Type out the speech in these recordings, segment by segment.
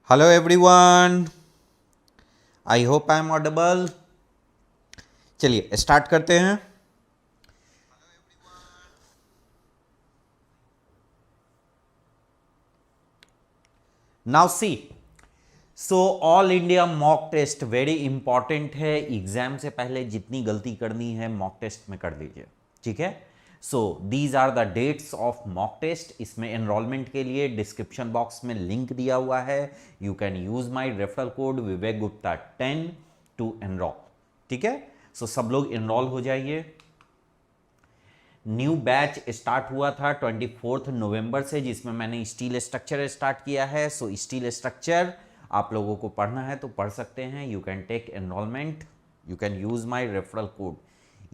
Hello everyone, I hope I am audible. चलिए start करते हैं। Now see, so all India mock test very important है। Exam से पहले जितनी गलती करनी है मॉक टेस्ट में कर लीजिए, ठीक है। So these are the dates of mock test. इसमें एनरोलमेंट के लिए डिस्क्रिप्शन बॉक्स में लिंक दिया हुआ है। You can use my referral code Vivek Gupta 10 to enrol, ठीक है। सो सब लोग एनरोल हो जाइए। न्यू बैच स्टार्ट हुआ था 24 नवंबर से, जिसमें मैंने स्टील स्ट्रक्चर स्टार्ट किया है। सो स्टील स्ट्रक्चर आप लोगों को पढ़ना है तो पढ़ सकते हैं। You can take enrolment, you can use my referral code.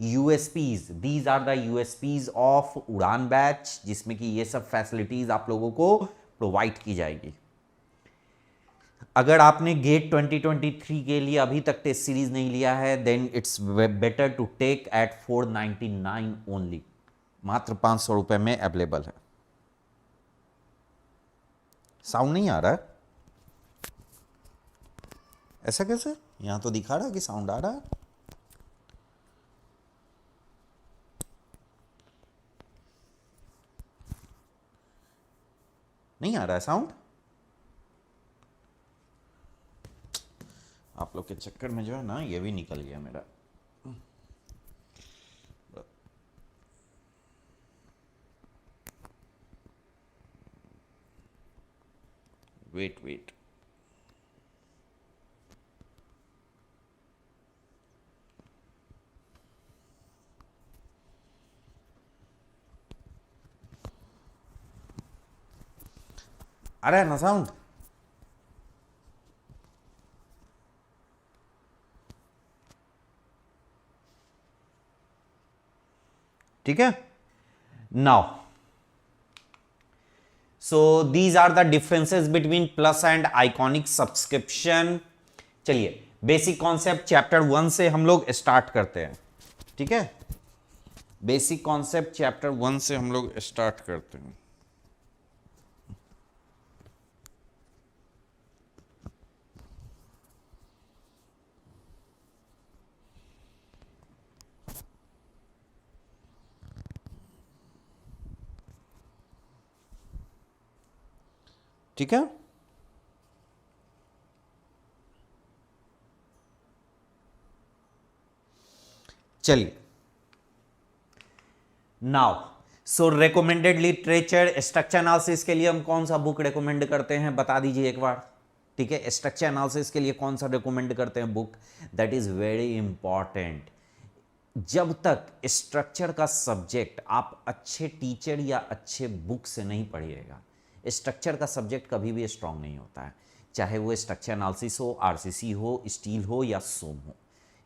USPs, these are the USPs of Udaan batch, जिसमें कि ये सब फैसिलिटीज आप लोगों को प्रोवाइड की जाएगी। अगर आपने गेट 2023 के लिए अभी तक टेस्ट सीरीज नहीं लिया है, then it's better to take at 499 only. मात्र 500 रुपए में अवेलेबल है। साउंड नहीं आ रहा है? ऐसा कैसे? यहां तो दिखा रहा है कि साउंड आ रहा है। नहीं आ रहा है साउंड। आप लोग के चक्कर में जो है ना, ये भी निकल गया मेरा। वेट वेट, आ रहा है ना साउंड? ठीक है। Now so these are the differences between plus and iconic subscription. चलिए बेसिक कॉन्सेप्ट चैप्टर 1 से हम लोग स्टार्ट करते हैं, ठीक है। बेसिक कॉन्सेप्ट चैप्टर 1 से हम लोग स्टार्ट करते हैं। ठीक है। चलिए नाउ, सो रिकमेंडेड लिटरेचर स्ट्रक्चर एनालिसिस के लिए हम कौन सा बुक रिकमेंड करते हैं, बता दीजिए एक बार। ठीक है, स्ट्रक्चर एनालिसिस के लिए कौन सा रिकमेंड करते हैं book? That is very important. जब तक स्ट्रक्चर का सब्जेक्ट आप अच्छे टीचर या अच्छे बुक से नहीं पढ़िएगा, स्ट्रक्चर का सब्जेक्ट कभी भी स्ट्रांग नहीं होता है। चाहे वो स्ट्रक्चर एनालिसिस हो, आरसीसी हो, स्टील हो या सोम हो।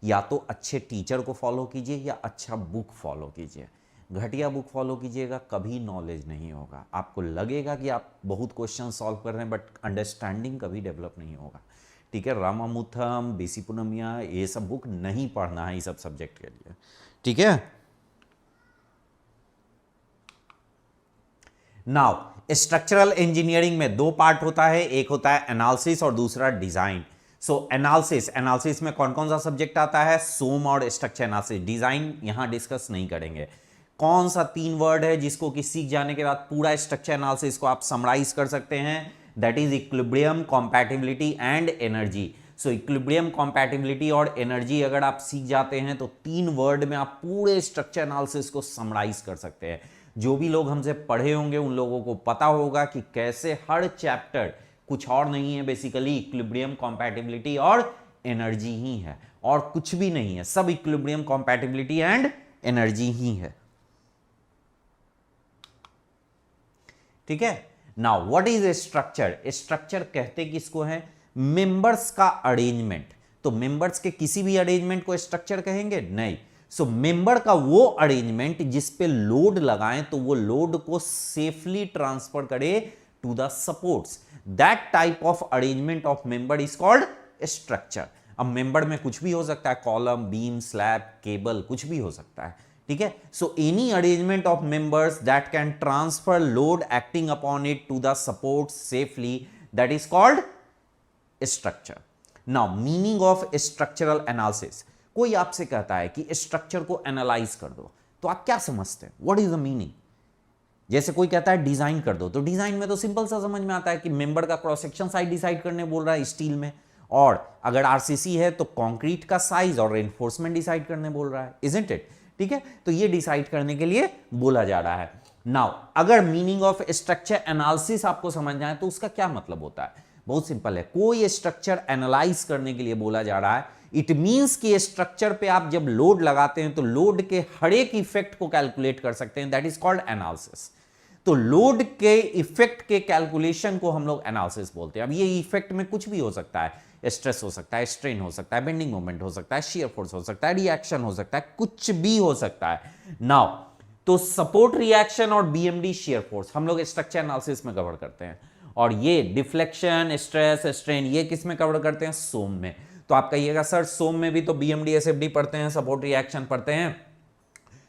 या तो अच्छे टीचर को फॉलो कीजिए या अच्छा बुक फॉलो कीजिए। घटिया बुक फॉलो कीजिएगा, कभी नॉलेज नहीं होगा। आपको लगेगा कि आप बहुत क्वेश्चन सॉल्व कर रहे हैं, बट अंडरस्टैंडिंग कभी डेवलप नहीं होगा, ठीक है। रामामुथम, बीसी पुनमिया, ये सब बुक नहीं पढ़ना है इस सब सब्जेक्ट के लिए, ठीक है। नाउ स्ट्रक्चरल इंजीनियरिंग में दो पार्ट होता है, एक होता है एनालिसिस और दूसरा डिजाइन। सो एनालिसिस में कौन कौन सा सब्जेक्ट आता है? सोम और स्ट्रक्चर एनालिसिस। डिजाइन यहां डिस्कस नहीं करेंगे। कौन सा 3 वर्ड है जिसको कि सीख जाने के बाद पूरा स्ट्रक्चर एनालिसिस को आप समराइज कर सकते हैं? That is equilibrium, compatibility and energy. So equilibrium, compatibility और एनर्जी अगर आप सीख जाते हैं तो 3 वर्ड में आप पूरे स्ट्रक्चर एनालिसिस को समराइज कर सकते हैं। जो भी लोग हमसे पढ़े होंगे उन लोगों को पता होगा कि कैसे हर चैप्टर कुछ और नहीं है, बेसिकली इक्विलिब्रियम, कॉम्पैटिबिलिटी और एनर्जी ही है, और कुछ भी नहीं है। सब इक्विलिब्रियम, कॉम्पैटिबिलिटी एंड एनर्जी ही है, ठीक है। Now what is a structure? Structure कहते किसको है? मेंबर्स का अरेंजमेंट। तो मेंबर्स के किसी भी अरेंजमेंट को स्ट्रक्चर कहेंगे? नहीं। सो मेंबर का वो अरेंजमेंट जिस पे लोड लगाएं तो वो लोड को सेफली ट्रांसफर करे to the supports. That type of arrangement of member is called structure. अब मेंबर में कुछ भी हो सकता है, कॉलम, बीम, स्लैब, केबल, कुछ भी हो सकता है, ठीक है। So any arrangement of members that can transfer load acting upon it to the support safely, that is called structure. Now meaning of structural analysis, कोई आपसे कहता है कि स्ट्रक्चर को एनालाइज कर दो, तो आप क्या समझते हैं, व्हाट इज द मीनिंग? जैसे कोई कहता है डिजाइन कर दो, तो डिजाइन में तो सिंपल सा समझ में आता है कि मेंबर का क्रॉस सेक्शन साइज डिसाइड करने बोल रहा है स्टील में, और अगर आरसीसी है तो कंक्रीट का साइज और रेनफोर्समेंट डिसाइड करने बोल रहा है, इजंट इट? ठीक है, तो ये डिसाइड करने के लिए बोला जा रहा है। नाउ अगर मीनिंग ऑफ स्ट्रक्चर एनालिसिस आपको समझना है तो उसका क्या मतलब होता है? बहुत सिंपल है, कोई स्ट्रक्चर एनालाइज करने के लिए बोला जा रहा है, इट मींस कि स्ट्रक्चर पे आप जब लोड लगाते हैं तो लोड के हर एक इफेक्ट को कैलकुलेट कर सकते हैं, दैट इज कॉल्ड एनालिसिस। तो लोड के इफेक्ट के कैलकुलेशन को हम लोग एनालिसिस बोलते हैं। अब ये इफेक्ट में कुछ भी हो सकता है, स्ट्रेस हो सकता है, स्ट्रेन हो सकता है, बेंडिंग मोमेंट हो सकता है, शियर फोर्स हो सकता है, रिएक्शन हो सकता है, कुछ भी हो सकता है। नाउ तो सपोर्ट रिएक्शन और बीएमडी शियर फोर्स हम लोग स्ट्रक्चर एनालिसिस में कवर करते हैं, और ये डिफ्लेक्शन, स्ट्रेस, स्ट्रेन ये किस में कवर करते हैं? सोम में। तो आप कहिएगा सर सोम में भी तो बीएमडी एसएफडी पढ़ते हैं, सपोर्ट रिएक्शन पढ़ते हैं।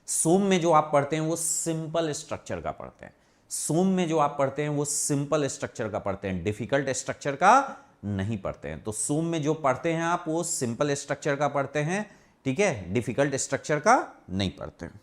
सोम में जो आप पढ़ते हैं वो सिंपल स्ट्रक्चर का पढ़ते हैं, सोम में जो आप पढ़ते हैं वो सिंपल स्ट्रक्चर का पढ़ते हैं, डिफिकल्ट स्ट्रक्चर का नहीं पढ़ते हैं। तो सोम में जो पढ़ते हैं आप वो सिंपल स्ट्रक्चर का पढ़ते हैं, ठीक है, डिफिकल्ट स्ट्रक्चर का नहीं पढ़ते हैं।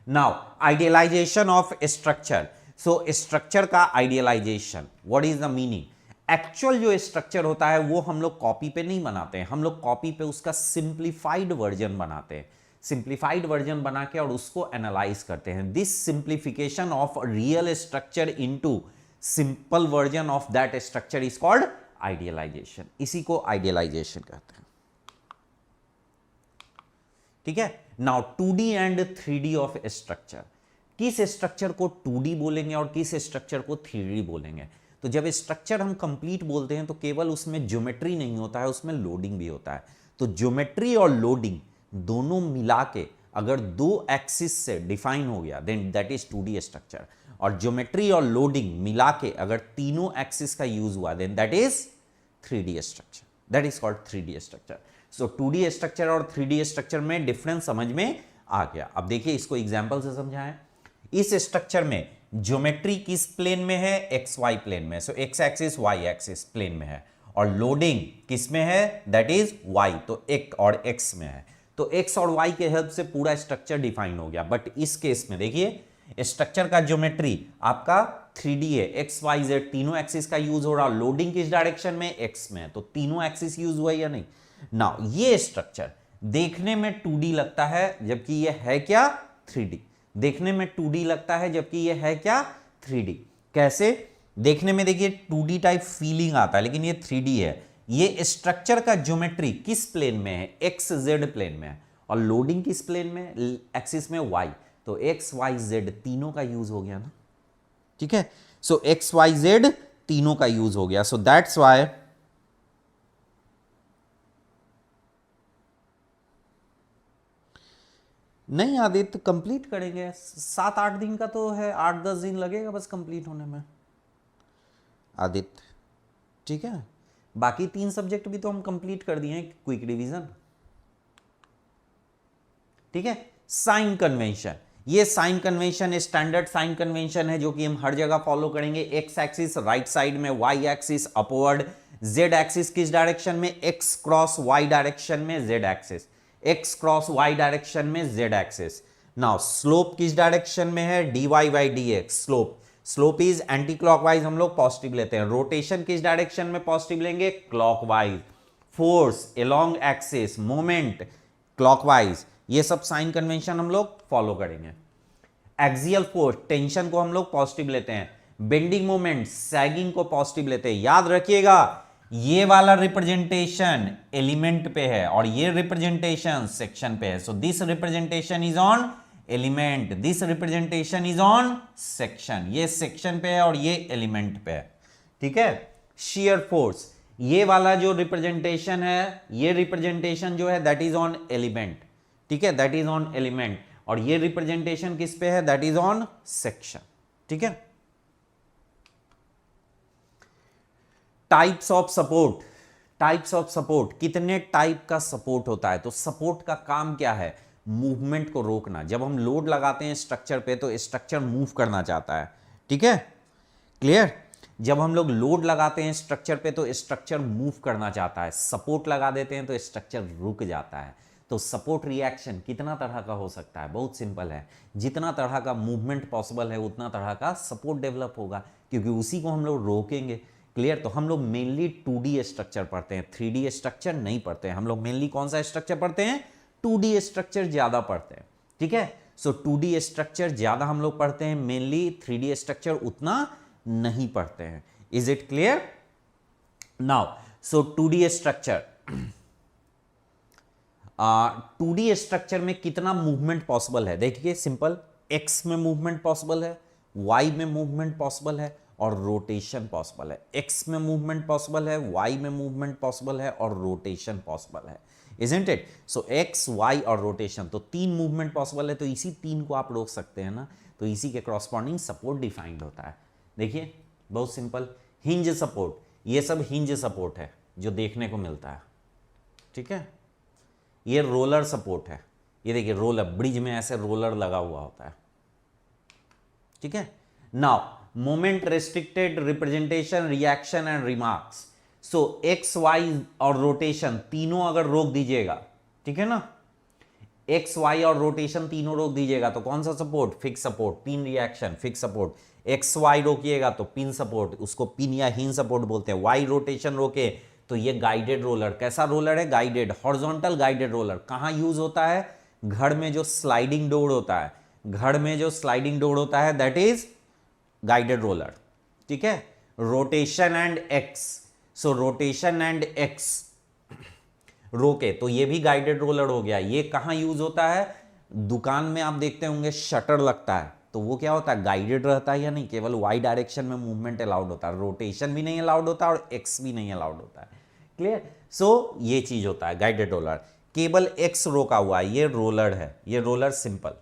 Now idealization of structure, so structure का idealization, what is the meaning? Actual जो स्ट्रक्चर होता है वो हम लोग कॉपी पे नहीं बनाते हैं, हम लोग कॉपी पे उसका सिंप्लीफाइड वर्जन बनाते हैं, सिंप्लीफाइड वर्जन बना के और उसको एनालाइज करते हैं। This simplification of real structure into simple version of that structure is called idealisation, इसी को आइडियलाइजेशन कहते हैं। ठीक है, now 2D and 3D of structure, किस स्ट्रक्चर को 2D बोलेंगे और किस स्ट्रक्चर को 3D बोलेंगे? तो जब स्ट्रक्चर हम कंप्लीट बोलते हैं तो केवल उसमें ज्योमेट्री नहीं होता है, उसमें लोडिंग भी होता है। तो ज्योमेट्री और लोडिंग दोनों मिला के अगर दो एक्सिस से डिफाइन हो गया then that is 2D structure, और ज्योमेट्री और लोडिंग मिला के अगर तीनों एक्सिस का यूज हुआ then that is 3D structure, that is called 3D structure. So 2D structure और 3D स्ट्रक्चर में डिफरेंस समझ में आ गया। अब देखिए इसको एग्जांपल से समझाएं। इस स्ट्रक्चर में ज्योमेट्री किस प्लेन में है? एक्स वाई प्लेन में, so X axis Y axis plane में है, और लोडिंग किस में है? दैट इज वाई, तो एक और एक्स में है। तो एक्स और वाई के हेल्प से पूरा स्ट्रक्चर डिफाइन हो गया। बट इस केस में देखिए स्ट्रक्चर का ज्योमेट्री आपका 3D है, एक्स वाई जेड तीनों एक्सिस का यूज हो रहा, लोडिंग किस डायरेक्शन में? एक्स में, तो तीनों एक्सिस यूज हुआ या नहीं? नाउ ये स्ट्रक्चर देखने में 2D लगता है जबकि ये है क्या? 3D। देखने में 2D लगता है जबकि ये है क्या? 3D। कैसे? देखने में देखिए 2D टाइप फीलिंग आता है लेकिन ये 3D है। ये स्ट्रक्चर का ज्योमेट्री किस प्लेन में है? एक्स जेड प्लेन में है, और लोडिंग किस प्लेन में? एक्सिस में वाई, तो एक्स वाई जेड तीनों का यूज हो गया ना, ठीक है। सो एक्स वाई जेड तीनों का यूज हो गया, सो दैट्स वाई नहीं आदित्य कंप्लीट करेंगे, 7-8 दिन का तो है, 8-10 दिन लगेगा बस कंप्लीट होने में आदित्य, ठीक है। बाकी 3 सब्जेक्ट भी तो हम कंप्लीट कर दिए हैं, क्विक रिवीजन, ठीक है। साइन कन्वेंशन, ये sign convention standard sign convention है जो कि हम हर जगह फॉलो करेंगे। एक्स एक्सिस राइट साइड में, Y axis upward, Z axis किस डायरेक्शन में? एक्स क्रॉस वाई डायरेक्शन में Z axis, X cross Y direction में जेड एक्सिस। नाउ स्लोप किस डायरेक्शन में है? D Y by D X, slope, slope is anticlockwise, हम लोग positive लेते हैं। रोटेशन किस डायरेक्शन में पॉजिटिव लेंगे? Clockwise. Force along axis, moment clockwise, ये सब साइन कन्वेंशन हम लोग फॉलो करेंगे। एक्सियल फोर्स, टेंशन को हम लोग पॉजिटिव लेते हैं। बेंडिंग मोमेंट, सैगिंग को पॉजिटिव लेते हैं। याद रखिएगा ये वाला रिप्रेजेंटेशन एलिमेंट पे है और ये रिप्रेजेंटेशन सेक्शन पे है। So this representation is on element, this representation is on section, ये सेक्शन पे है और ये एलिमेंट पे है, ठीक है। शियर फोर्स, ये वाला जो रिप्रेजेंटेशन है, ये रिप्रेजेंटेशन जो है दैट इज ऑन एलिमेंट, ठीक है, दैट इज ऑन एलिमेंट, और ये रिप्रेजेंटेशन किस पे है? दैट इज ऑन सेक्शन, ठीक है। Types of support, types of support, कितने टाइप का सपोर्ट होता है? तो सपोर्ट का काम क्या है? मूवमेंट को रोकना। जब हम लोड लगाते हैं स्ट्रक्चर पे तो स्ट्रक्चर मूव करना चाहता है, ठीक है, क्लियर। जब हम लोग लोड लगाते हैं स्ट्रक्चर पे तो स्ट्रक्चर मूव करना चाहता है, सपोर्ट लगा देते हैं तो स्ट्रक्चर रुक जाता है। तो सपोर्ट रिएक्शन कितना तरह का हो सकता है? बहुत सिंपल है, जितना तरह का मूवमेंट पॉसिबल है उतना तरह का सपोर्ट डेवलप होगा, क्योंकि उसी को हम लोग रोकेंगे। क्लियर? तो हम लोग मेनली 2D स्ट्रक्चर पढ़ते हैं, 3D स्ट्रक्चर नहीं पढ़ते हैं। हम लोग मेनली कौन सा स्ट्रक्चर पढ़ते हैं? 2D स्ट्रक्चर ज्यादा पढ़ते हैं। ठीक है, सो 2D स्ट्रक्चर ज्यादा हम लोग पढ़ते हैं मेनली, 3D स्ट्रक्चर उतना नहीं पढ़ते हैं। Is it clear? Now so 2D structure, 2D structure में कितना मूवमेंट पॉसिबल है? देखिए सिंपल, एक्स में मूवमेंट पॉसिबल है, वाई में मूवमेंट पॉसिबल है और रोटेशन पॉसिबल है। एक्स में मूवमेंट पॉसिबल है, वाई में मूवमेंट पॉसिबल है और रोटेशन पॉसिबल है। Isn't it? So X, Y और रोटेशन, तो 3 मूवमेंट पॉसिबल है, तो इसी 3 को आप रोक सकते हैं ना, तो इसी के क्रॉसपॉन्डिंग सपोर्ट डिफाइंड होता है। देखिए बहुत सिंपल, हिंज सपोर्ट, ये सब हिंज सपोर्ट है जो देखने को मिलता है। ठीक है, ये रोलर सपोर्ट है, ये देखिए रोलर, ब्रिज में ऐसे रोलर लगा हुआ होता है। ठीक है, now moment restricted representation, reaction and remarks. So X, Y और रोटेशन तीनों अगर रोक दीजिएगा, ठीक है ना, एक्स, वाई और रोटेशन तीनों रोक दीजिएगा तो कौन सा support? Fix support. Pin reaction, fix support. X Y रोकिएगा तो पिन सपोर्ट, उसको पिन या हिंज सपोर्ट बोलते हैं। वाई रोटेशन रोके तो ये गाइडेड रोलर। कैसा रोलर है? Guided, horizontal guided roller. कहां यूज होता है? घर में जो स्लाइडिंग डोर होता है, घर में जो स्लाइडिंग डोर होता है दैट इज गाइडेड रोलर। ठीक है, rotation and x, so rotation and x रोके तो ये भी गाइडेड रोलर हो गया। ये कहां यूज होता है? दुकान में आप देखते होंगे शटर लगता है, तो वो क्या होता है? गाइडेड रहता है या नहीं? केवल वाई डायरेक्शन में मूवमेंट अलाउड होता है, रोटेशन भी नहीं अलाउड होता और एक्स भी नहीं अलाउड होता है। क्लियर? सो ये चीज होता है गाइडेड रोलर। केवल एक्स रोका हुआ है, ये रोलर है, ये रोलर सिंपल।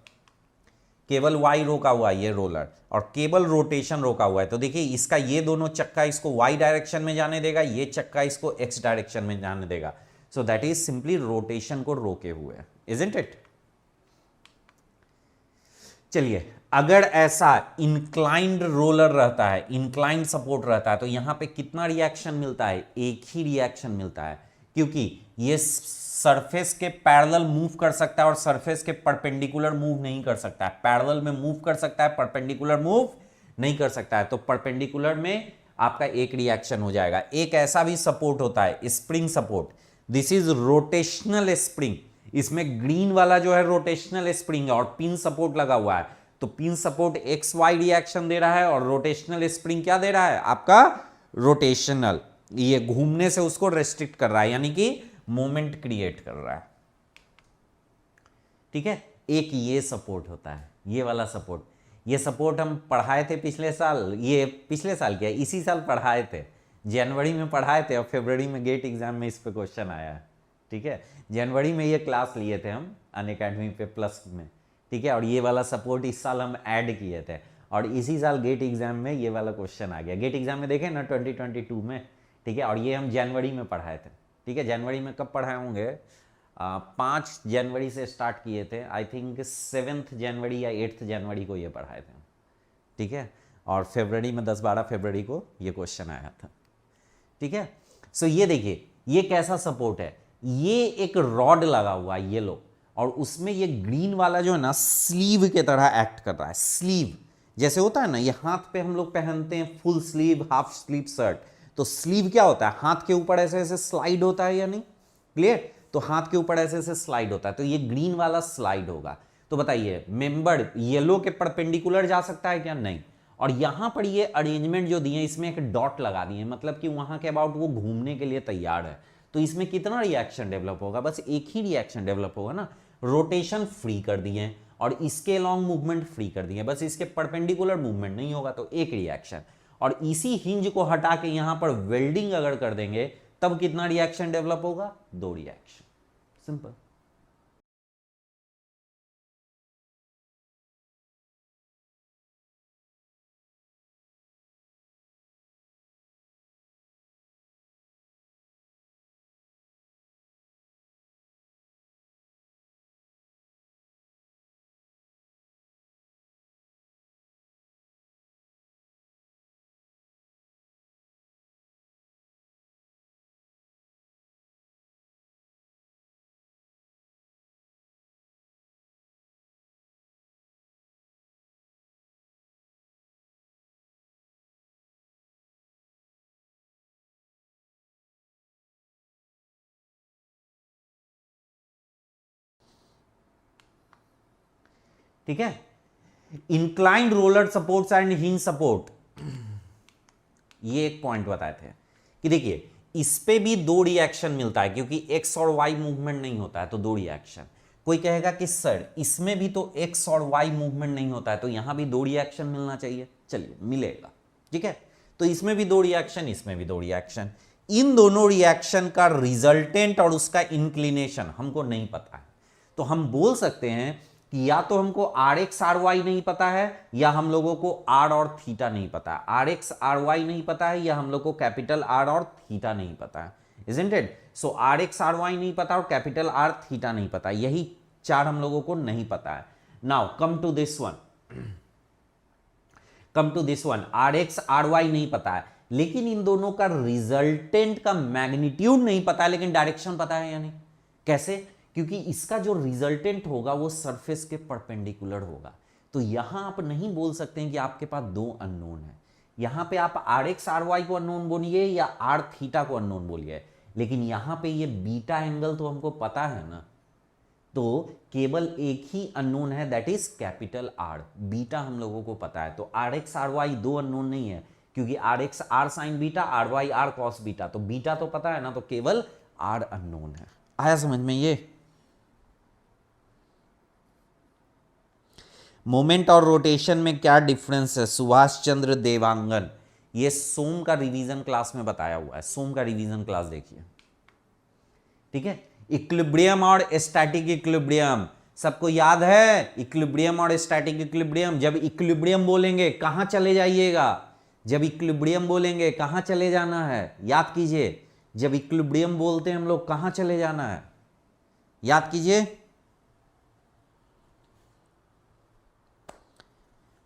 केवल वाई रोका हुआ है, ये रोलर, और केवल रोटेशन रोका हुआ है। तो देखिए इसका ये दोनों चक्का इसको वाई डायरेक्शन में जाने देगा, ये चक्का इसको एक्स डायरेक्शन में जाने देगा। So that is simply rotation को रोके हुए, इजंट इट? चलिए, अगर ऐसा इंक्लाइंड रोलर रहता है, इंक्लाइंड सपोर्ट रहता है, तो यहां पे कितना रिएक्शन मिलता है? एक ही रिएक्शन मिलता है, क्योंकि ये सरफेस के पैरेलल मूव कर सकता है और सरफेस के परपेंडिकुलर मूव नहीं कर सकता है। पैरेलल में मूव कर सकता है, परपेंडिकुलर मूव नहीं कर सकता है। तो परपेंडिकुलर में आपका एक रिएक्शन हो जाएगा। एक ऐसा भी सपोर्ट होता है, spring support, this is rotational spring. इसमें ग्रीन वाला जो है रोटेशनल स्प्रिंग है और पिन सपोर्ट लगा हुआ है, तो pin support X Y reaction दे रहा है और रोटेशनल स्प्रिंग क्या दे रहा है? आपका रोटेशनल, ये घूमने से उसको रेस्ट्रिक्ट कर रहा है, यानी कि मोमेंट क्रिएट कर रहा है। ठीक है, एक ये सपोर्ट होता है, ये वाला सपोर्ट। ये सपोर्ट हम पढ़ाए थे पिछले साल, ये पिछले साल क्या, इसी साल पढ़ाए थे, जनवरी में पढ़ाए थे और फरवरी में गेट एग्जाम में इस पे क्वेश्चन आया है। ठीक है, जनवरी में ये क्लास लिए थे हम अनअकैडमी पे प्लस में। ठीक है, और ये वाला सपोर्ट इस साल हम ऐड किए थे और इसी साल गेट एग्जाम में ये वाला क्वेश्चन आ गया। गेट एग्जाम में देखें ना 2022 में। ठीक है, और ये हम जनवरी में पढ़ाए थे। ठीक है, जनवरी में कब पढ़ाए होंगे? 5 जनवरी से स्टार्ट किए थे, आई थिंक 7 जनवरी या 8 जनवरी को ये पढ़ाए थे। ठीक है, और फरवरी में 10-12 फरवरी को ये क्वेश्चन आया था। ठीक है, सो ये देखिए ये कैसा सपोर्ट है, ये एक रॉड लगा हुआ है येलो, और उसमें ये ग्रीन वाला जो है ना स्लीव के तरह एक्ट कर रहा है। स्लीव जैसे होता है ना, ये हाथ पे हम लोग पहनते हैं full sleeve, half sleeve shirt, तो स्लीव क्या होता है? हाथ के ऊपर ऐसे ऐसे स्लाइड होता है या नहीं? क्लियर? तो हाथ के ऊपर ऐसे ऐसे स्लाइड होता है, तो ये ग्रीन वाला स्लाइड होगा। तो बताइए मेंबर येलो के परपेंडिकुलर जा सकता है क्या? नहीं। और यहां पर ये अरेंजमेंट जो दिए इसमें एक डॉट लगा दिए, मतलब कि वहां के अबाउट वो घूमने के लिए तैयार है। तो इसमें कितना रिएक्शन डेवलप होगा? बस एक ही रिएक्शन डेवलप होगा ना, रोटेशन फ्री कर दिए और इसके लॉन्ग मूवमेंट फ्री कर दिए, बस इसके परपेंडिकुलर मूवमेंट नहीं होगा, तो एक रिएक्शन। और इसी हिंज को हटा के यहां पर वेल्डिंग अगर कर देंगे तब कितना रिएक्शन डेवलप होगा? 2 रिएक्शन। सिंपल। ठीक है। Inclined roller supports and hinge support, ये एक पॉइंट बताए थे कि देखिए इस पे भी दो रिएक्शन मिलता है, क्योंकि एक्स और वाई मूवमेंट नहीं होता है तो दो रिएक्शन। कोई कहेगा कि सर इसमें भी तो एक्स और वाई मूवमेंट नहीं होता है तो यहां भी दो रिएक्शन मिलना चाहिए। चलिए मिलेगा, ठीक है। तो इसमें भी दो रिएक्शन, इसमें भी दो रिएक्शन। इन दोनों रिएक्शन का रिजल्टेंट और उसका इंक्लिनेशन हमको नहीं पता है, तो हम बोल सकते हैं कि या तो हमको आर एक्स आर वाई नहीं पता है, या हम लोगों को आर और थीटा नहीं पता है। आर एक्स आर वाई नहीं पता है, या हम लोग को कैपिटल आर और थीटा नहीं पता है, isn't it? So R X R Y नहीं पता और कैपिटल आर थीटा नहीं पता, यही चार हम लोगों को नहीं पता है। Now come to this one, R X R Y नहीं पता है, लेकिन इन दोनों का रिजल्टेंट का मैग्नीट्यूड नहीं पता है, लेकिन डायरेक्शन पता है। यानी कैसे? क्योंकि इसका जो रिजल्टेंट होगा वो सरफेस के परपेंडिकुलर होगा। तो यहां आप नहीं बोल सकते हैं कि आपके पास दो अननोन है। यहां पे आप आर एक्स आर वाई को अननोन बोलिए या आर थीटा को अननोन बोलिए, लेकिन यहां पे ये बीटा एंगल तो हमको पता है ना, तो केवल एक ही अननोन है, that is capital R. Beta हम लोगों को पता है, तो आर एक्स आर वाई दो अननोन नहीं है, क्योंकि R X R sine beta, R Y R cos beta, तो बीटा तो पता है ना, तो केवल आर अननोन है। आया समझ में ये? मोमेंट और रोटेशन में क्या डिफरेंस है? सुभाष चंद्र देवांगन, ये सोम का रिवीजन क्लास में बताया हुआ है। सोम का रिवीजन क्लास देखिए, ठीक है। इक्विलिब्रियम और स्टैटिक इक्विलिब्रियम सबको याद है? इक्विलिब्रियम और स्टैटिक इक्विलिब्रियम, जब इक्विलिब्रियम बोलेंगे कहां चले जाइएगा? जब इक्विलिब्रियम बोलेंगे कहां चले जाना है? याद कीजिए, जब इक्विलिब्रियम बोलते हैं हम लोग कहां चले जाना है? याद कीजिए,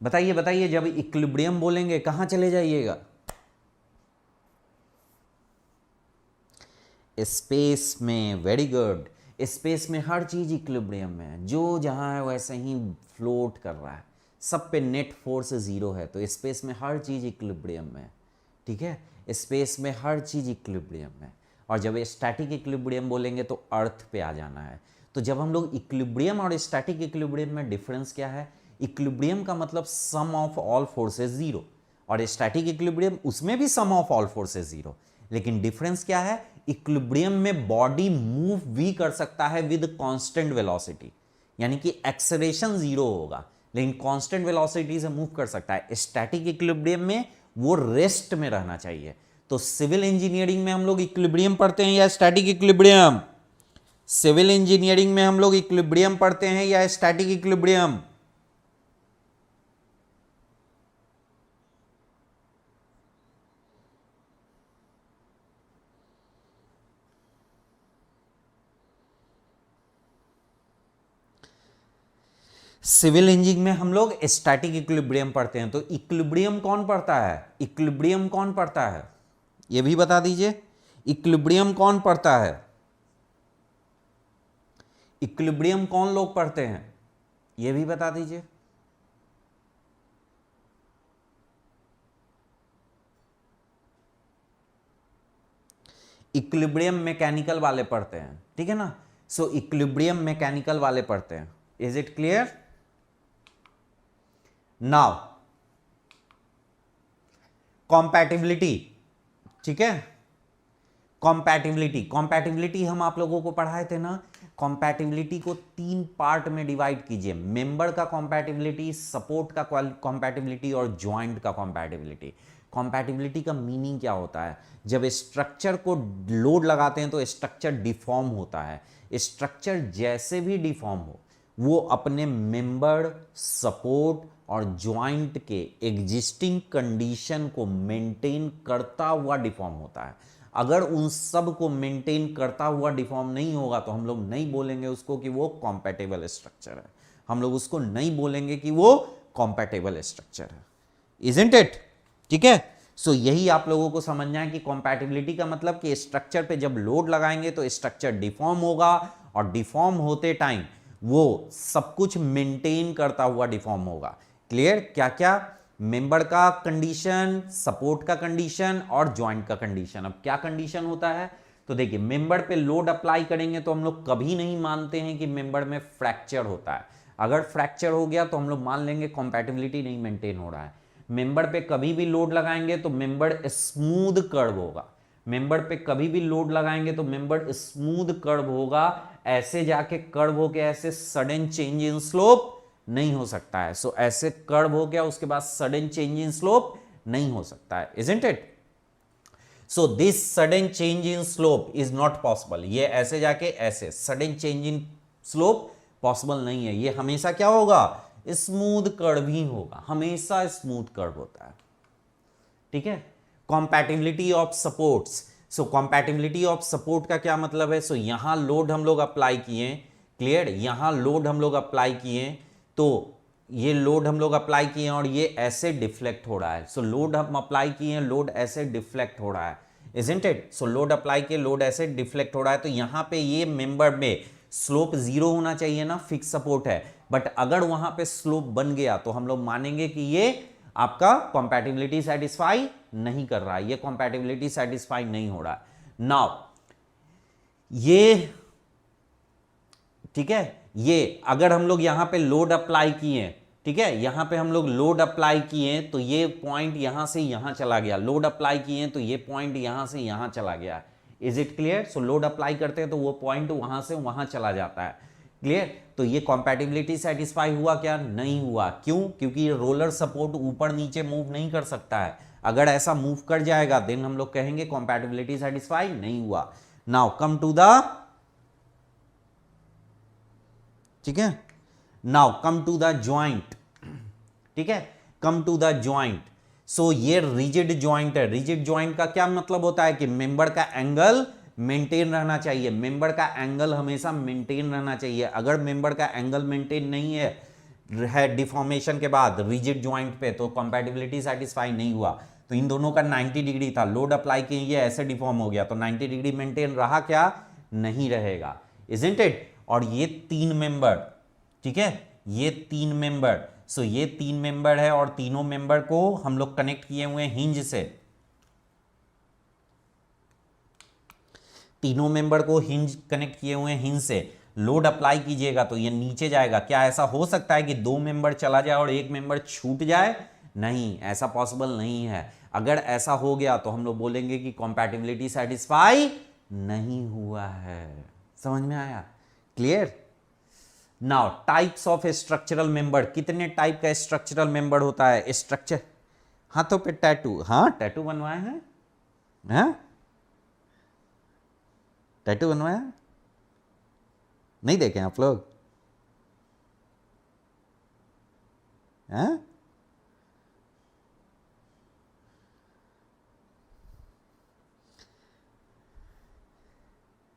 बताइए बताइए, जब इक्विलिब्रियम बोलेंगे कहां चले जाइएगा? स्पेस में। Very good. स्पेस में हर चीज इक्विलिब्रियम में है, जो जहां है वैसे ही फ्लोट कर रहा है, सब पे नेट फोर्स जीरो है, तो स्पेस में हर चीज इक्विलिब्रियम में है, ठीक है। स्पेस में हर चीज इक्विलिब्रियम में। और जब स्टैटिक इक्विलिब्रियम बोलेंगे तो अर्थ पे आ जाना है। तो जब हम लोग इक्विलिब्रियम और स्टैटिक इक्विलिब्रियम में डिफरेंस क्या है? इक्विलिब्रियम का मतलब सम ऑफ ऑल फोर्सेस जीरो, और स्टैटिक इक्विलिब्रियम उसमें भी सम ऑफ ऑल फोर्सेस जीरो, लेकिन डिफरेंस क्या है? इक्विलिब्रियम में बॉडी मूव भी कर सकता है विद कांस्टेंट वेलोसिटी, यानी कि एक्सेलरेशन जीरो होगा, लेकिन कांस्टेंट वेलोसिटी से मूव कर सकता है। स्टैटिक इक्विलिब्रियम में वो रेस्ट में रहना चाहिए। तो सिविल इंजीनियरिंग में हम लोग इक्विलिब्रियम पढ़ते हैं या स्टैटिक इक्विलिब्रियम? सिविल इंजीनियरिंग में हम लोग इक्विलिब्रियम पढ़ते हैं या स्टैटिक इक्विलिब्रियम? सिविल इंजीनियरिंग में हम लोग स्टैटिक इक्विलिब्रियम पढ़ते हैं। तो इक्विलिब्रियम कौन पढ़ता है? इक्विलिब्रियम कौन पढ़ता है ये भी बता दीजिए। इक्विलिब्रियम कौन पढ़ता है? इक्विलिब्रियम कौन लोग पढ़ते हैं ये भी बता दीजिए। इक्विलिब्रियम मैकेनिकल वाले पढ़ते हैं, ठीक है ना। सो इक्विलिब्रियम मैकेनिकल वाले पढ़ते हैं। Is it clear? Now compatibility, ठीक है। कॉम्पैटिबिलिटी हम आप लोगों को पढ़ाए थे ना। कॉम्पैटिबिलिटी को तीन पार्ट में डिवाइड कीजिए। मेंबर का कॉम्पैटिबिलिटी, सपोर्ट का कॉम्पैटिबिलिटी और जॉइंट का कॉम्पैटिबिलिटी। कॉम्पैटिबिलिटी का मीनिंग क्या होता है? जब स्ट्रक्चर को लोड लगाते हैं तो स्ट्रक्चर डिफॉर्म होता है। स्ट्रक्चर जैसे भी डिफॉर्म हो, वो अपने मेंबर, सपोर्ट और जॉइंट के एग्जिस्टिंग कंडीशन को मेंटेन करता हुआ डिफॉर्म होता है। अगर उन सब को मेंटेन करता हुआ डिफॉर्म नहीं होगा तो हम लोग नहीं बोलेंगे उसको कि वो कॉम्पैटिबल स्ट्रक्चर है। हम लोग उसको नहीं बोलेंगे कि वो कॉम्पैटिबल स्ट्रक्चर है। Isn't it? ठीक है। सो यही आप लोगों को समझना है कि कॉम्पैटिबिलिटी का मतलब कि स्ट्रक्चर पे जब लोड लगाएंगे तो स्ट्रक्चर डिफॉर्म होगा, और डिफॉर्म होते टाइम वो सब कुछ मेंटेन करता हुआ डिफॉर्म होगा। क्लियर? क्या क्या? मेंबर का कंडीशन, सपोर्ट का कंडीशन और जॉइंट का कंडीशन। अब क्या कंडीशन होता है? तो देखिए, मेंबर पे लोड अप्लाई करेंगे तो हम लोग कभी नहीं मानते हैं कि मेंबर में फ्रैक्चर होता है। अगर फ्रैक्चर हो गया तो हम लोग मान लेंगे कंपैटिबिलिटी नहीं मेंटेन हो रहा है। मेंबर पे कभी भी लोड लगाएंगे तो मेंबर स्मूथ कर्व होगा, मेंबर पे कभी भी लोड लगाएंगे तो मेंबर स्मूथ कर्व होगा, ऐसे जाके कर्व होके ऐसे सडन चेंज इन स्लोप नहीं हो सकता है। सो ऐसे कर्व हो गया उसके बाद सडन चेंज इन स्लोप नहीं हो सकता है, isn't it? So this sudden change in slope is not possible. ये ऐसे जाके ऐसे sudden change in slope possible नहीं है। ये हमेशा क्या होगा? स्मूथ कर्व ही होगा, हमेशा स्मूथ कर्व होता है, ठीक है। Compatibility of supports, so compatibility of support का क्या मतलब है? सो यहां लोड हम लोग अप्लाई किए, क्लियर, यहां लोड हम लोग अप्लाई किए, तो ये लोड हम लोग अप्लाई किए और ये ऐसे डिफ्लेक्ट हो रहा है। सो लोड हम अप्लाई किए, लोड ऐसे डिफ्लेक्ट हो रहा है, isn't it? So load apply किए, लोड ऐसे डिफ्लेक्ट हो रहा है, तो यहां पे ये मेंबर में स्लोप जीरो होना चाहिए ना, फिक्स सपोर्ट है, बट अगर वहां पे स्लोप बन गया तो हम लोग मानेंगे कि ये आपका कंपैटिबिलिटी सेटिस्फाई नहीं कर रहा है, ये कंपैटिबिलिटी सेटिस्फाई नहीं हो रहा है। नाउ ये, ठीक है, ये अगर हम लोग यहां पे लोड अप्लाई किए, ठीक है, यहां पे हम लोग लोड अप्लाई किए तो ये पॉइंट यहां से यहां चला गया, लोड अप्लाई किए तो ये पॉइंट यहां से यहां चला गया, is it clear? So load apply करते हैं तो वो पॉइंट वहां से वहां चला जाता है, क्लियर? तो ये कंपैटिबिलिटी सेटिस्फाई हुआ क्या? नहीं हुआ। क्यों? क्योंकि ये रोलर सपोर्ट ऊपर नीचे मूव नहीं कर सकता है, अगर ऐसा मूव कर जाएगा देन हम लोग कहेंगे कंपैटिबिलिटी सेटिस्फाई नहीं हुआ। नाउ कम टू द, ठीक है, now come to the joint, ठीक है, come to the joint. So ये रिजिड ज्वाइंट है। रिजिड ज्वाइंट का क्या मतलब होता है कि मेंबर का एंगल मेंटेन रहना चाहिए, मेंबर का एंगल हमेशा मेंटेन रहना चाहिए। अगर मेंबर का एंगल मेंटेन नहीं है डिफॉर्मेशन के बाद रिजिड ज्वाइंट पे, तो कंपैटिबिलिटी सेटिस्फाई नहीं हुआ। तो इन दोनों का 90 डिग्री था, लोड अप्लाई किए ये ऐसे डिफॉर्म हो गया, तो 90 डिग्री मेंटेन रहा क्या? नहीं रहेगा, इजंट इट? और ये तीन मेंबर, ठीक है, ये तीन मेंबर, सो ये तीन मेंबर है और तीनों मेंबर को हम लोग कनेक्ट किए हुए हिंज से, तीनों मेंबर को हिंज कनेक्ट किए हुए हिंज से लोड अप्लाई कीजिएगा तो ये नीचे जाएगा। क्या ऐसा हो सकता है कि दो मेंबर चला जाए और एक मेंबर छूट जाए? नहीं, ऐसा पॉसिबल नहीं है। अगर ऐसा हो गया तो हम लोग बोलेंगे कि कंपैटिबिलिटी सेटिस्फाई नहीं हुआ है। समझ में आया? Clear? Now types of structural member, कितने टाइप का स्ट्रक्चरल मेंबर होता है? स्ट्रक्चर, हाथों पे टैटू, हाँ टैटू बनवाए हैं, हाँ टैटू बनवाया नहीं? देखे आप लोग? हाँ,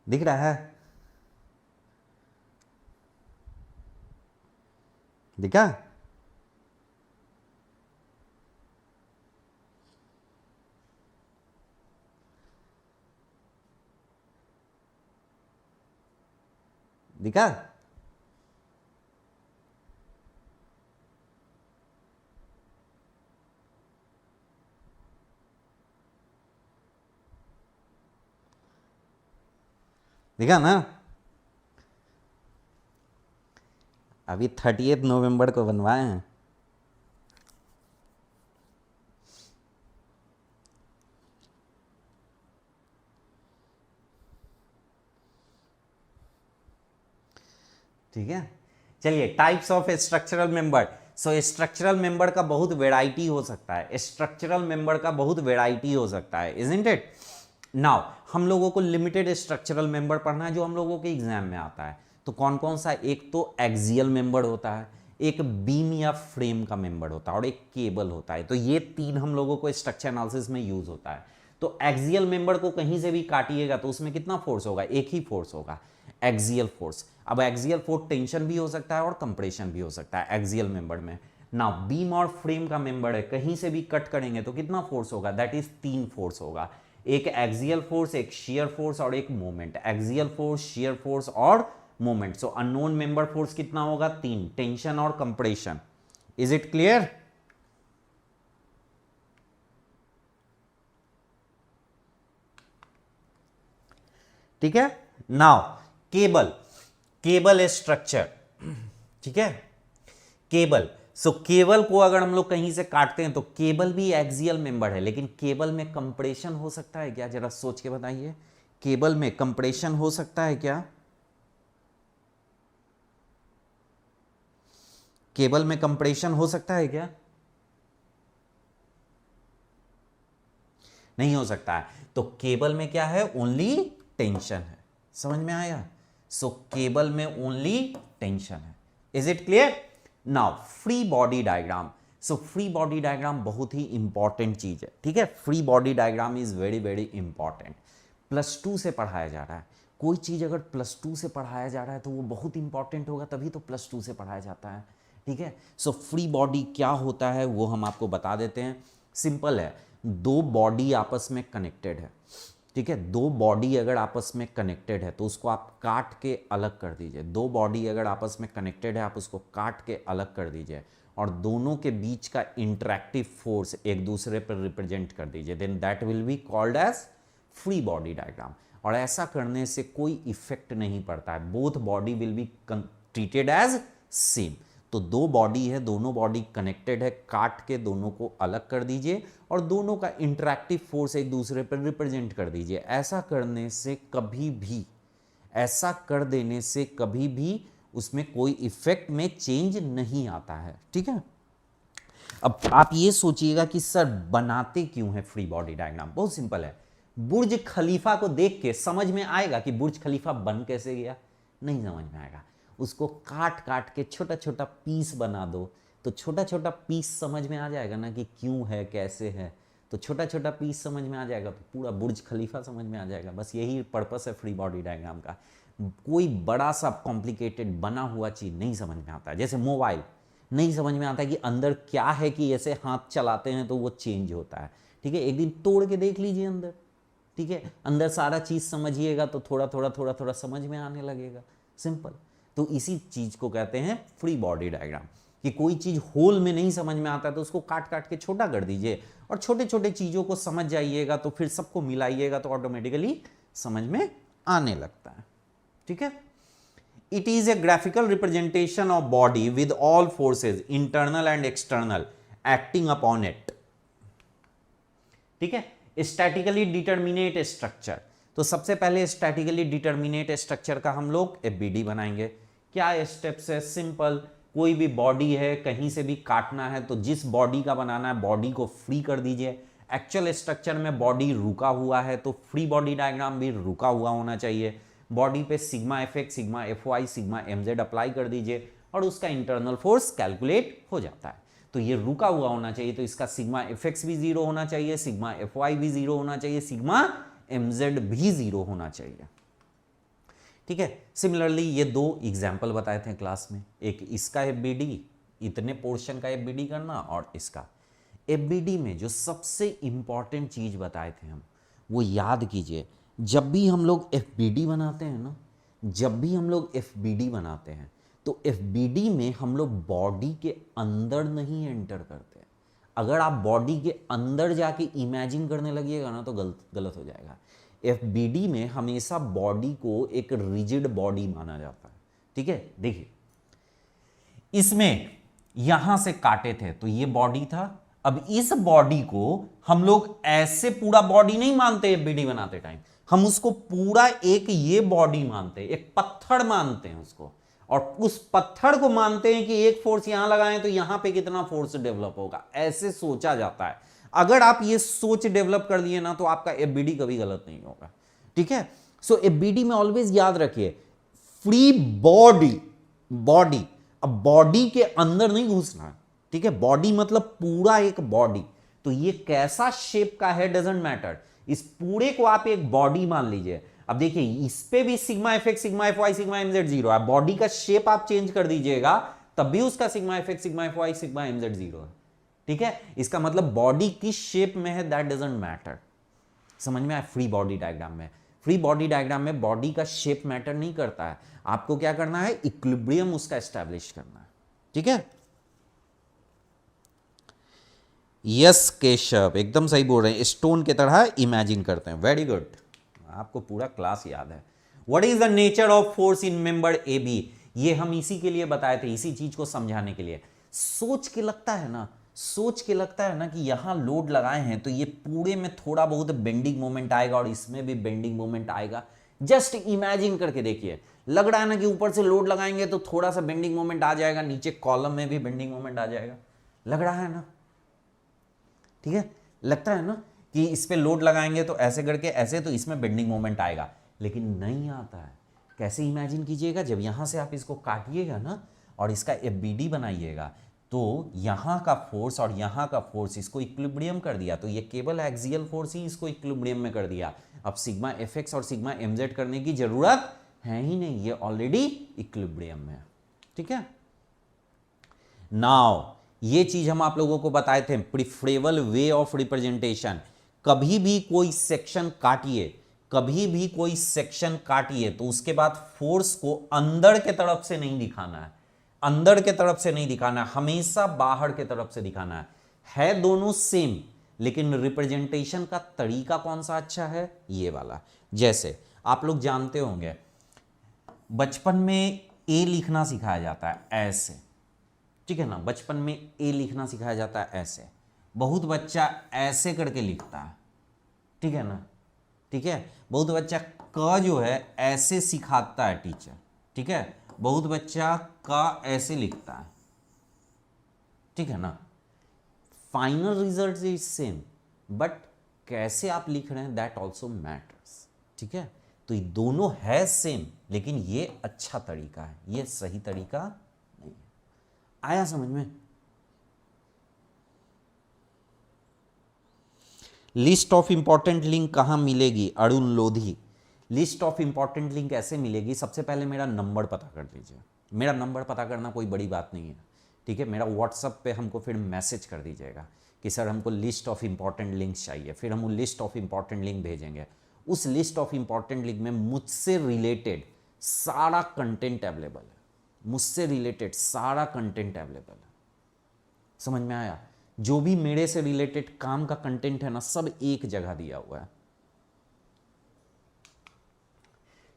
दिख रहा है? दिखा? दिखा? दिखा ना? अभी 30 नवंबर को बनवाए हैं। ठीक है, चलिए types of structural member. So structural member का बहुत वेराइटी हो सकता है, स्ट्रक्चरल मेंबर का बहुत वेराइटी हो सकता है, इजंट इट? नाउ हम लोगों को लिमिटेड स्ट्रक्चरल मेंबर पढ़ना है जो हम लोगों के एग्जाम में आता है। तो कौन कौन सा? एक तो एक्सियल मेंबर होता है, एक बीम या फ्रेम का मेंबर होता है और एक केबल होता है। तो ये तीन हम लोगों को स्ट्रक्चर एनालिसिस में यूज होता है। तो एक्सियल मेंबर को कहीं से भी काटिएगा तो उसमें कितना फोर्स होगा? एक ही फोर्स होगा, एक्सियल फोर्स। अब एक्सियल फोर्स टेंशन भी हो सकता है और कंप्रेशन भी हो सकता है एक्सियल मेंबर में। ना बीम और फ्रेम का मेंबर है, कहीं से भी कट करेंगे तो कितना फोर्स होगा? दैट इज तीन फोर्स होगा, एक एक्सियल फोर्स, एक शियर फोर्स और एक moment. Axial force, shear force और मोमेंट। सो अननोन मेंबर फोर्स कितना होगा? तीन, टेंशन और कंप्रेशन। Is it clear? ठीक है। नाउ केबल, केबल स्ट्रक्चर, ठीक है, केबल, सो केबल को अगर हम लोग कहीं से काटते हैं तो केबल भी एक्सियल मेंबर है, लेकिन केबल में कंप्रेशन हो सकता है क्या? जरा सोच के बताइए, केबल में कंप्रेशन हो सकता है क्या? केबल में कंप्रेशन हो सकता है क्या? नहीं हो सकता है। तो केबल में क्या है? ओनली टेंशन है। समझ में आया? सो केबल में ओनली टेंशन है। Is it clear? Now free body diagram. So free body diagram बहुत ही इंपॉर्टेंट चीज है, ठीक है। Free body diagram is very very important. +2 से पढ़ाया जा रहा है। कोई चीज अगर +2 से पढ़ाया जा रहा है तो वो बहुत इंपॉर्टेंट होगा, तभी तो +2 से पढ़ाया जाता है, ठीक है। सो फ्री बॉडी क्या होता है वो हम आपको बता देते हैं। सिंपल है, दो बॉडी आपस में कनेक्टेड है, ठीक है। दो बॉडी अगर आपस में कनेक्टेड है तो उसको आप काट के अलग कर दीजिए। दो बॉडी अगर आपस में कनेक्टेड है, आप उसको काट के अलग कर दीजिए और दोनों के बीच का इंटरैक्टिव फोर्स एक दूसरे पर रिप्रेजेंट कर दीजिए, then that will be called as free body diagram. और ऐसा करने से कोई इफेक्ट नहीं पड़ता है, both body will be treated as same. तो दो बॉडी है, दोनों बॉडी कनेक्टेड है, काट के दोनों को अलग कर दीजिए और दोनों का इंटरैक्टिव फोर्स एक दूसरे पर रिप्रेजेंट कर दीजिए। ऐसा करने से कभी भी, ऐसा कर देने से कभी भी उसमें कोई इफेक्ट में चेंज नहीं आता है, ठीक है। अब आप ये सोचिएगा कि सर बनाते क्यों है फ्री बॉडी डायग्राम? बहुत सिंपल है। बुर्ज खलीफा को देख के समझ में आएगा कि बुर्ज खलीफा बन कैसे गया? नहीं समझ में आएगा। उसको काट काट के छोटा छोटा पीस बना दो तो छोटा छोटा पीस समझ में आ जाएगा ना कि क्यों है, कैसे है। तो छोटा छोटा पीस समझ में आ जाएगा तो पूरा बुर्ज खलीफा समझ में आ जाएगा। बस यही पर्पस है फ्री बॉडी डायग्राम का। कोई बड़ा सा कॉम्प्लिकेटेड बना हुआ चीज़ नहीं समझ में आता है। जैसे मोबाइल नहीं समझ में आता है कि अंदर क्या है, कि ऐसे हाथ चलाते हैं तो वो चेंज होता है, ठीक है। एक दिन तोड़ के देख लीजिए अंदर, ठीक है। अंदर सारा चीज़ समझिएगा तो थोड़ा थोड़ा थोड़ा थोड़ा समझ में आने लगेगा। सिंपल। तो इसी चीज को कहते हैं फ्री बॉडी डायग्राम, कि कोई चीज होल में नहीं समझ में आता तो उसको काट काट के छोटा कर दीजिए और छोटे छोटे चीजों को समझ जाइएगा तो फिर सबको मिलाइएगा तो ऑटोमेटिकली समझ में आने लगता है, ठीक है। It is a graphical representation of body with all forces internal and external acting upon it, ठीक है। Statically determinate structure. तो सबसे पहले स्टैटिकली डिटर्मिनेट स्ट्रक्चर का हम लोग एफबीडी बनाएंगे। क्या स्टेप्स है? सिंपल। कोई भी बॉडी है, कहीं से भी काटना है तो जिस बॉडी का बनाना है बॉडी को फ्री कर दीजिए। एक्चुअल स्ट्रक्चर में बॉडी रुका हुआ है तो फ्री बॉडी डायग्राम भी रुका हुआ होना चाहिए। बॉडी पे sigma F X, sigma F Y, sigma M Z apply कर दीजिए और उसका इंटरनल फोर्स कैलकुलेट हो जाता है। तो ये रुका हुआ होना चाहिए तो इसका सिग्मा एफ एक्स भी 0 होना चाहिए, सिग्मा एफ वाई भी 0 होना चाहिए, सिग्मा एम जेड भी 0 होना चाहिए, ठीक है। सिमिलरली ये दो एग्जाम्पल बताए थे क्लास में, एक इसका एफबीडी, इतने पोर्शन का एफबीडी करना, और इसका एफबीडी में जो सबसे इंपॉर्टेंट चीज बताए थे हम वो याद कीजिए। जब भी हम लोग एफबीडी बनाते हैं ना, जब भी हम लोग एफबीडी बनाते हैं तो एफबीडी में हम लोग बॉडी के अंदर नहीं एंटर करते। अगर आप बॉडी के अंदर जाके इमेजिन करने लगिएगा ना तो गलत हो जाएगा। एफबीडी में हमेशा बॉडी को एक रिजिड बॉडी माना जाता है, ठीक है। देखिए इसमें यहां से काटे थे तो ये बॉडी था। अब इस बॉडी को हम लोग ऐसे पूरा बॉडी नहीं मानते एफबीडी बनाते टाइम, हम उसको पूरा एक ये बॉडी मानते हैं, एक पत्थर मानते हैं उसको, और उस पत्थर को मानते हैं कि एक फोर्स यहां लगाएं तो यहां पे कितना फोर्स डेवलप होगा, ऐसे सोचा जाता है। अगर आप ये सोच डेवलप कर लिए ना तो आपका एफबीडी कभी गलत नहीं होगा, ठीक है। सो एफबीडी में ऑलवेज याद रखिए फ्री बॉडी, बॉडी, अब बॉडी के अंदर नहीं घुसना, ठीक है। बॉडी मतलब पूरा एक बॉडी, तो ये कैसा शेप का है डजंट मैटर, इस पूरे को आप एक बॉडी मान लीजिए। अब देखिए इस पे भी sigma F X, sigma F Y, sigma M Z 0 है। बॉडी का शेप आप चेंज कर दीजिएगा तब भी उसका sigma F X, sigma F Y, sigma M Z 0 है, ठीक है। इसका मतलब बॉडी किस शेप में है दैट डजंट मैटर। समझ में आया? फ्री बॉडी डायग्राम में, फ्री बॉडी डायग्राम में बॉडी का शेप मैटर नहीं करता है, आपको क्या करना है, इक्विलिब्रियम उसका एस्टैब्लिश करना है, ठीक है। यस केशव एकदम सही बोल रहे हैं, स्टोन की तरह इमेजिन करते हैं, वेरी गुड, आपको पूरा क्लास याद है। What is the nature of force in member A B, ये हम इसी के लिए बताए थे, इसी चीज को समझाने के लिए। सोच के लगता है ना, सोच के लगता है ना कि यहां लोड लगाए हैं तो ये पूरे में थोड़ा बहुत बेंडिंग मोमेंट आएगा और इसमें भी बेंडिंग मोमेंट आएगा। जस्ट इमेजिन करके देखिए, लग रहा है ना कि ऊपर से लोड लगाएंगे तो थोड़ा सा बेंडिंग मोमेंट आ जाएगा, नीचे कॉलम में भी बेंडिंग मोमेंट आ जाएगा, लग रहा है ना, ठीक है, लगता है ना कि इस पे लोड लगाएंगे तो ऐसे करके ऐसे, तो इसमें बेंडिंग मोमेंट आएगा, लेकिन नहीं आता है। कैसे इमेजिन कीजिएगा, जब यहां से आप इसको काटिएगा ना और इसका एफबीडी बनाइएगा तो यहां का फोर्स और यहां का फोर्स इसको इक्विलिब्रियम कर दिया, तो ये केवल एक्सियल फोर्स ही इसको इक्विलिब्रियम में कर दिया। अब सिग्मा एफएक्स और सिग्मा एमजेड करने की जरूरत है ही नहीं, ये ऑलरेडी इक्विलिब्रियम में है, ठीक है। नाउ ये चीज हम आप लोगों को बताए थे, प्रिफरेबल वे ऑफ रिप्रेजेंटेशन। कभी भी कोई सेक्शन काटिए, कभी भी कोई सेक्शन काटिए तो उसके बाद फोर्स को अंदर के तरफ से नहीं दिखाना है, अंदर के तरफ से नहीं दिखाना है, हमेशा बाहर के तरफ से दिखाना है दोनों सेम, लेकिन रिप्रेजेंटेशन का तरीका कौन सा अच्छा है, ये वाला। जैसे आप लोग जानते होंगे बचपन में ए लिखना सिखाया जाता है ऐसे, ठीक है ना, बचपन में ए लिखना सिखाया जाता है ऐसे, बहुत बच्चा ऐसे करके लिखता है, ठीक है ना, ठीक है, बहुत बच्चा क जो है ऐसे सिखाता है टीचर, ठीक है, बहुत बच्चा क ऐसे लिखता है, ठीक है ना। Final result is same, but कैसे आप लिख रहे हैं दैट ऑल्सो मैटर्स, ठीक है। तो ये दोनों है सेम, लेकिन ये अच्छा तरीका है, ये सही तरीका नहीं है। आया समझ में? लिस्ट ऑफ इंपॉर्टेंट लिंक कहां मिलेगी? Arun Lodhi. List of important link ऐसे मिलेगी, सबसे पहले मेरा नंबर पता कर लीजिए। मेरा नंबर पता करना कोई बड़ी बात नहीं है, ठीक है। मेरा व्हाट्सअप पे हमको फिर मैसेज कर दीजिएगा कि सर हमको लिस्ट ऑफ इंपॉर्टेंट लिंक्स चाहिए, फिर हम वो लिस्ट ऑफ इंपॉर्टेंट लिंक भेजेंगे। उस लिस्ट ऑफ इंपॉर्टेंट लिंक में मुझसे रिलेटेड सारा कंटेंट अवेलेबल है, मुझसे रिलेटेड सारा कंटेंट अवेलेबल है। समझ में आया? जो भी मेरे से रिलेटेड काम का कंटेंट है ना, सब एक जगह दिया हुआ है।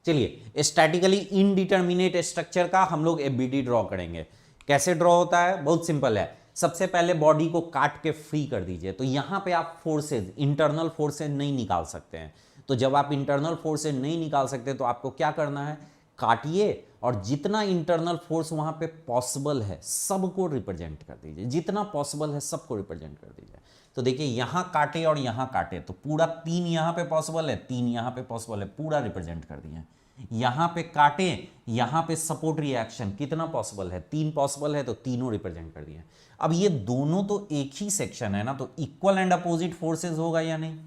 चलिए, स्टैटिकली इनडिटर्मिनेट स्ट्रक्चर का हम लोग एफबीडी ड्रॉ करेंगे। कैसे ड्रॉ होता है? बहुत सिंपल है। सबसे पहले बॉडी को काट के फ्री कर दीजिए, तो यहां पे आप फोर्सेज, इंटरनल फोर्सेज नहीं निकाल सकते हैं। तो जब आप इंटरनल फोर्सेज नहीं निकाल सकते तो आपको क्या करना है, काटिए और जितना इंटरनल फोर्स वहां पे पॉसिबल है सबको रिप्रेजेंट कर दीजिए, जितना पॉसिबल है सबको रिप्रेजेंट कर दीजिए। तो देखिए, यहां काटे और यहां काटे तो पूरा 3 यहां पे पॉसिबल है, 3 यहां पे पॉसिबल है, पूरा रिप्रेजेंट कर दिए। यहां पे काटे, यहां पे सपोर्ट रिएक्शन कितना पॉसिबल है, 3 पॉसिबल है, तो तीनों रिप्रेजेंट कर दिए। अब ये दोनों तो एक ही सेक्शन है ना, तो इक्वल एंड अपोजिट फोर्सेज होगा या नहीं,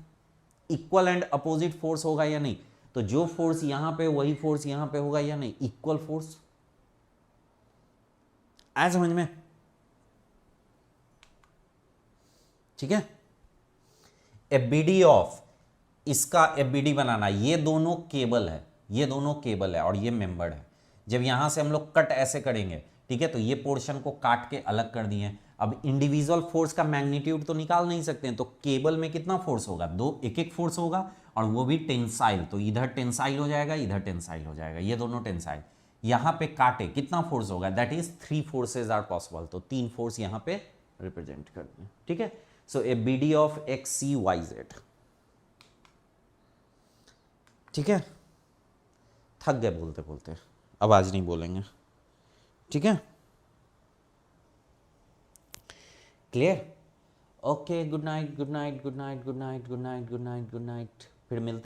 इक्वल एंड अपोजिट फोर्स होगा या नहीं। तो जो फोर्स यहां पे वही फोर्स यहां पे होगा या नहीं, इक्वल फोर्स। आया समझ में? ठीक है। एफबीडी ऑफ, इसका एफबीडी बनाना, ये दोनों केबल है, ये दोनों केबल है और ये मेंबर है। जब यहां से हम लोग कट ऐसे करेंगे, ठीक है, तो ये पोर्शन को काट के अलग कर दिए। अब इंडिविजुअल फोर्स का मैग्नीट्यूड तो निकाल नहीं सकते हैं, तो केबल में कितना फोर्स होगा, दो एक एक फोर्स होगा और वो भी टेंसाइल, तो इधर टेंसाइल हो जाएगा, इधर टेंसाइल हो जाएगा, ये दोनों टेंसाइल। यहां पे काटे कितना फोर्स होगा, that is 3 forces are possible, तो 3 फोर्स यहां पे रिप्रेजेंट कर दें, ठीक है। So FBD of X C Y Z, ठीक है। थक गए बोलते बोलते, अब आज नहीं बोलेंगे, ठीक है। Clear? Okay, good night, good night, good night, good night, good night, good night, good night. फिर मिलते